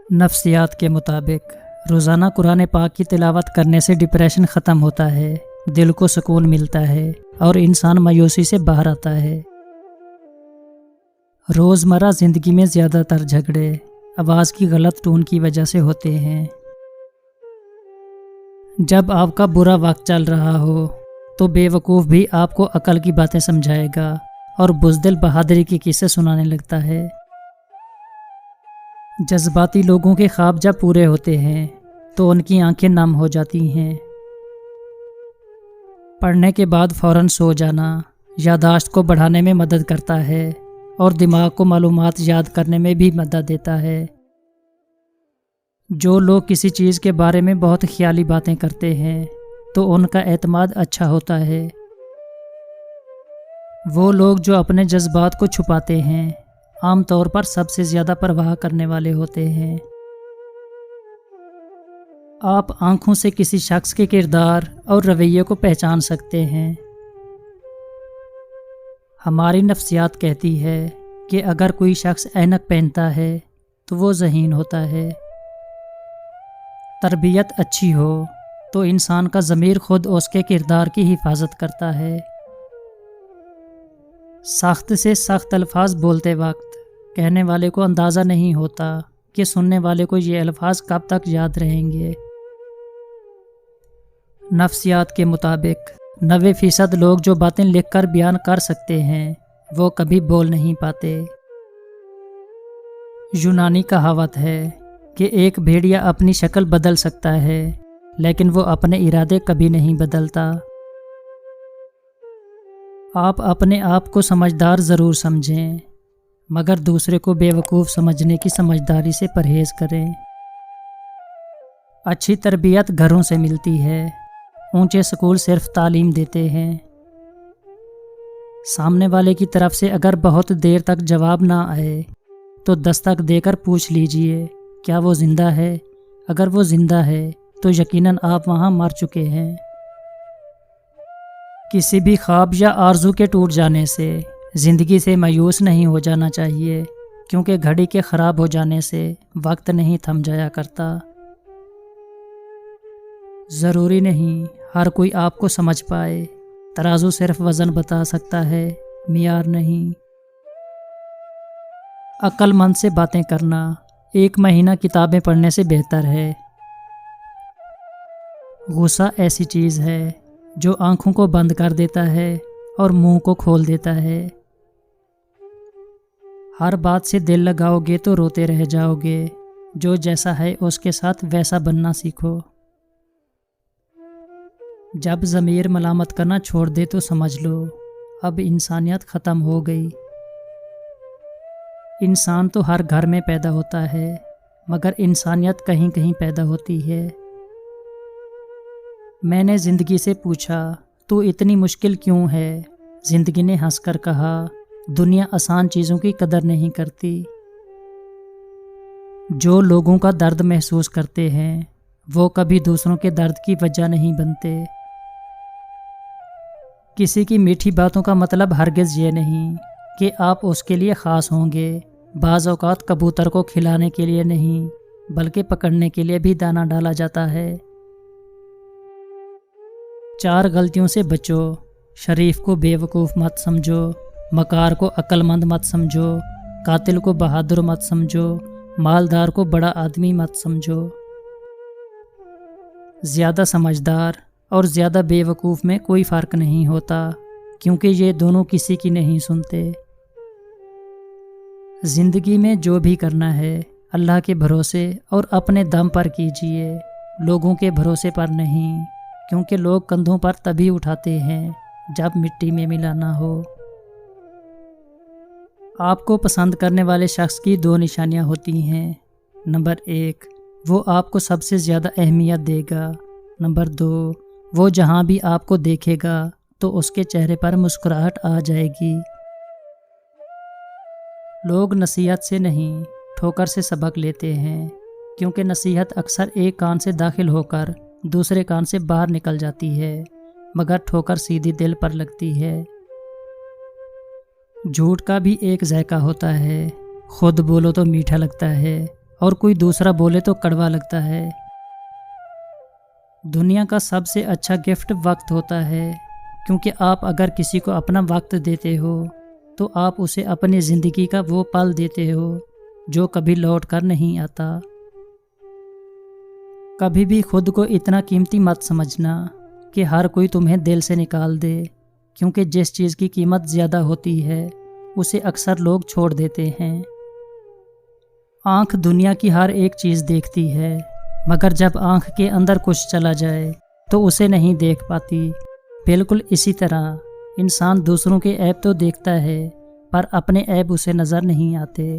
نفسیات کے مطابق روزانہ قرآن پاک کی تلاوت کرنے سے ڈپریشن ختم ہوتا ہے، دل کو سکون ملتا ہے اور انسان مایوسی سے باہر آتا ہے۔ روزمرہ زندگی میں زیادہ تر جھگڑے آواز کی غلط ٹون کی وجہ سے ہوتے ہیں۔ جب آپ کا برا وقت چل رہا ہو تو بے وقوف بھی آپ کو عقل کی باتیں سمجھائے گا اور بزدل بہادری کے قصے سنانے لگتا ہے۔ جذباتی لوگوں کے خواب جب پورے ہوتے ہیں تو ان کی آنکھیں نم ہو جاتی ہیں۔ پڑھنے کے بعد فوراً سو جانا یادداشت کو بڑھانے میں مدد کرتا ہے اور دماغ کو معلومات یاد کرنے میں بھی مدد دیتا ہے۔ جو لوگ کسی چیز کے بارے میں بہت خیالی باتیں کرتے ہیں تو ان کا اعتماد اچھا ہوتا ہے۔ وہ لوگ جو اپنے جذبات کو چھپاتے ہیں عام طور پر سب سے زیادہ پرواہ کرنے والے ہوتے ہیں۔ آپ آنکھوں سے کسی شخص کے کردار اور رویے کو پہچان سکتے ہیں۔ ہماری نفسیات کہتی ہے کہ اگر کوئی شخص اینک پہنتا ہے تو وہ ذہین ہوتا ہے۔ تربیت اچھی ہو تو انسان کا ضمیر خود اس کے کردار کی حفاظت کرتا ہے۔ سخت سے سخت الفاظ بولتے وقت کہنے والے کو اندازہ نہیں ہوتا کہ سننے والے کو یہ الفاظ کب تک یاد رہیں گے۔ نفسیات کے مطابق 90% لوگ جو باتیں لکھ کر بیان کر سکتے ہیں وہ کبھی بول نہیں پاتے۔ یونانی کہاوت ہے کہ ایک بھیڑیا اپنی شکل بدل سکتا ہے لیکن وہ اپنے ارادے کبھی نہیں بدلتا۔ آپ اپنے آپ کو سمجھدار ضرور سمجھیں مگر دوسرے کو بے وقوف سمجھنے کی سمجھداری سے پرہیز کریں۔ اچھی تربیت گھروں سے ملتی ہے، اونچے اسکول صرف تعلیم دیتے ہیں۔ سامنے والے کی طرف سے اگر بہت دیر تک جواب نہ آئے تو دستک دے کر پوچھ لیجئے کیا وہ زندہ ہے؟ اگر وہ زندہ ہے تو یقیناً آپ وہاں مر چکے ہیں۔ کسی بھی خواب یا آرزو کے ٹوٹ جانے سے زندگی سے مایوس نہیں ہو جانا چاہیے، کیونکہ گھڑی کے خراب ہو جانے سے وقت نہیں تھم جایا کرتا۔ ضروری نہیں ہر کوئی آپ کو سمجھ پائے، ترازو صرف وزن بتا سکتا ہے، معیار نہیں۔ عقل مند سے باتیں کرنا 1 مہینہ کتابیں پڑھنے سے بہتر ہے۔ غصہ ایسی چیز ہے جو آنکھوں کو بند کر دیتا ہے اور منہ کو کھول دیتا ہے۔ ہر بات سے دل لگاؤ گے تو روتے رہ جاؤ گے، جو جیسا ہے اس کے ساتھ ویسا بننا سیکھو۔ جب ضمیر ملامت کرنا چھوڑ دے تو سمجھ لو اب انسانیت ختم ہو گئی۔ انسان تو ہر گھر میں پیدا ہوتا ہے مگر انسانیت کہیں کہیں پیدا ہوتی ہے۔ میں نے زندگی سے پوچھا تو اتنی مشکل کیوں ہے؟ زندگی نے ہنس کر کہا دنیا آسان چیزوں کی قدر نہیں کرتی۔ جو لوگوں کا درد محسوس کرتے ہیں وہ کبھی دوسروں کے درد کی وجہ نہیں بنتے۔ کسی کی میٹھی باتوں کا مطلب ہرگز یہ نہیں کہ آپ اس کے لیے خاص ہوں گے۔ بعض اوقات کبوتر کو کھلانے کے لیے نہیں بلکہ پکڑنے کے لیے بھی دانہ ڈالا جاتا ہے۔ 4 غلطیوں سے بچو، شریف کو بے وقوف مت سمجھو، مکار کو عقل مند مت سمجھو، قاتل کو بہادر مت سمجھو، مالدار کو بڑا آدمی مت سمجھو۔ زیادہ سمجھدار اور زیادہ بے وقوف میں کوئی فرق نہیں ہوتا، کیونکہ یہ دونوں کسی کی نہیں سنتے۔ زندگی میں جو بھی کرنا ہے اللہ کے بھروسے اور اپنے دم پر کیجیے، لوگوں کے بھروسے پر نہیں، کیونکہ لوگ کندھوں پر تبھی اٹھاتے ہیں جب مٹی میں ملانا ہو۔ آپ کو پسند کرنے والے شخص کی 2 نشانیاں ہوتی ہیں۔ نمبر 1، وہ آپ کو سب سے زیادہ اہمیت دے گا۔ نمبر 2، وہ جہاں بھی آپ کو دیکھے گا تو اس کے چہرے پر مسکراہٹ آ جائے گی۔ لوگ نصیحت سے نہیں ٹھوکر سے سبق لیتے ہیں، کیونکہ نصیحت اکثر ایک کان سے داخل ہو کر دوسرے کان سے باہر نکل جاتی ہے، مگر ٹھوکر سیدھی دل پر لگتی ہے۔ جھوٹ کا بھی ایک ذائقہ ہوتا ہے، خود بولو تو میٹھا لگتا ہے اور کوئی دوسرا بولے تو کڑوا لگتا ہے۔ دنیا کا سب سے اچھا گفٹ وقت ہوتا ہے، کیونکہ آپ اگر کسی کو اپنا وقت دیتے ہو تو آپ اسے اپنی زندگی کا وہ پل دیتے ہو جو کبھی لوٹ کر نہیں آتا۔ کبھی بھی خود کو اتنا قیمتی مت سمجھنا کہ ہر کوئی تمہیں دل سے نکال دے، کیونکہ جس چیز کی قیمت زیادہ ہوتی ہے اسے اکثر لوگ چھوڑ دیتے ہیں۔ آنکھ دنیا کی ہر ایک چیز دیکھتی ہے، مگر جب آنکھ کے اندر کچھ چلا جائے تو اسے نہیں دیکھ پاتی۔ بالکل اسی طرح انسان دوسروں کے عیب تو دیکھتا ہے، پر اپنے عیب اسے نظر نہیں آتے۔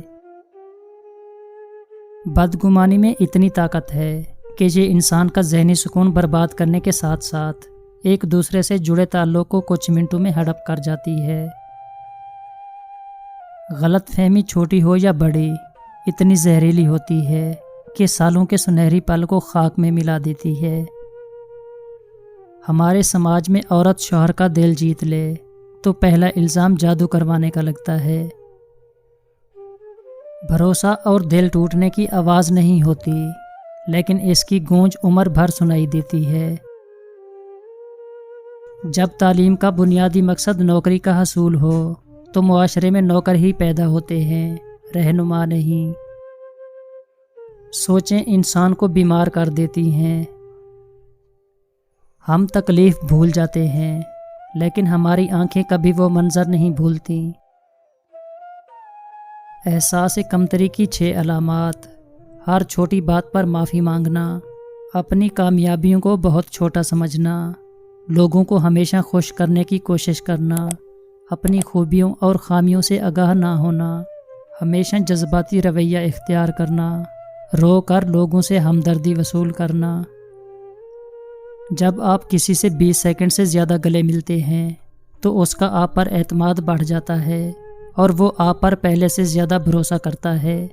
بدگمانی میں اتنی طاقت ہے کہ یہ انسان کا ذہنی سکون برباد کرنے کے ساتھ ساتھ ایک دوسرے سے جڑے تعلق کو کچھ منٹوں میں ہڑپ کر جاتی ہے۔ غلط فہمی چھوٹی ہو یا بڑی، اتنی زہریلی ہوتی ہے کہ سالوں کے سنہری پل کو خاک میں ملا دیتی ہے۔ ہمارے سماج میں عورت شوہر کا دل جیت لے تو پہلا الزام جادو کروانے کا لگتا ہے۔ بھروسہ اور دل ٹوٹنے کی آواز نہیں ہوتی، لیکن اس کی گونج عمر بھر سنائی دیتی ہے۔ جب تعلیم کا بنیادی مقصد نوکری کا حصول ہو تو معاشرے میں نوکر ہی پیدا ہوتے ہیں، رہنما نہیں۔ سوچیں انسان کو بیمار کر دیتی ہیں۔ ہم تکلیف بھول جاتے ہیں، لیکن ہماری آنکھیں کبھی وہ منظر نہیں بھولتی۔ احساس کمتری کی 6 علامات: ہر چھوٹی بات پر معافی مانگنا، اپنی کامیابیوں کو بہت چھوٹا سمجھنا، لوگوں کو ہمیشہ خوش کرنے کی کوشش کرنا، اپنی خوبیوں اور خامیوں سے آگاہ نہ ہونا، ہمیشہ جذباتی رویہ اختیار کرنا، رو کر لوگوں سے ہمدردی وصول کرنا۔ جب آپ کسی سے 20 سیکنڈ سے زیادہ گلے ملتے ہیں تو اس کا آپ پر اعتماد بڑھ جاتا ہے اور وہ آپ پر پہلے سے زیادہ بھروسہ کرتا ہے۔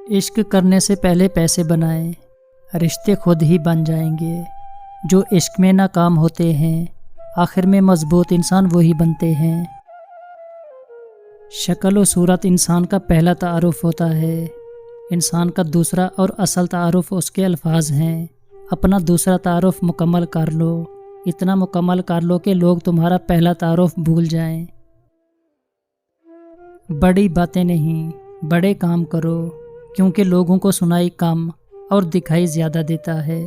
عشق کرنے سے پہلے پیسے بنائیں، رشتے خود ہی بن جائیں گے۔ جو عشق میں ناکام ہوتے ہیں آخر میں مضبوط انسان وہی بنتے ہیں۔ شکل و صورت انسان کا پہلا تعارف ہوتا ہے، انسان کا دوسرا اور اصل تعارف اس کے الفاظ ہیں۔ اپنا دوسرا تعارف مکمل کر لو، اتنا مکمل کر لو کہ لوگ تمہارا پہلا تعارف بھول جائیں۔ بڑی باتیں نہیں، بڑے کام کرو، کیونکہ لوگوں کو سنائی کم اور دکھائی زیادہ دیتا ہے۔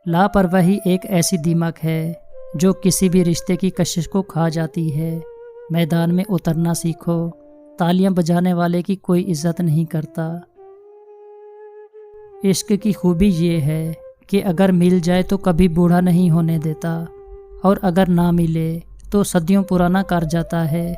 لاپرواہی ایک ایسی دیمک ہے جو کسی بھی رشتے کی کشش کو کھا جاتی ہے۔ میدان میں اترنا سیکھو، تالیاں بجانے والے کی کوئی عزت نہیں کرتا۔ عشق کی خوبی یہ ہے کہ اگر مل جائے تو کبھی بوڑھا نہیں ہونے دیتا، اور اگر نہ ملے تو صدیوں پرانا کر جاتا ہے۔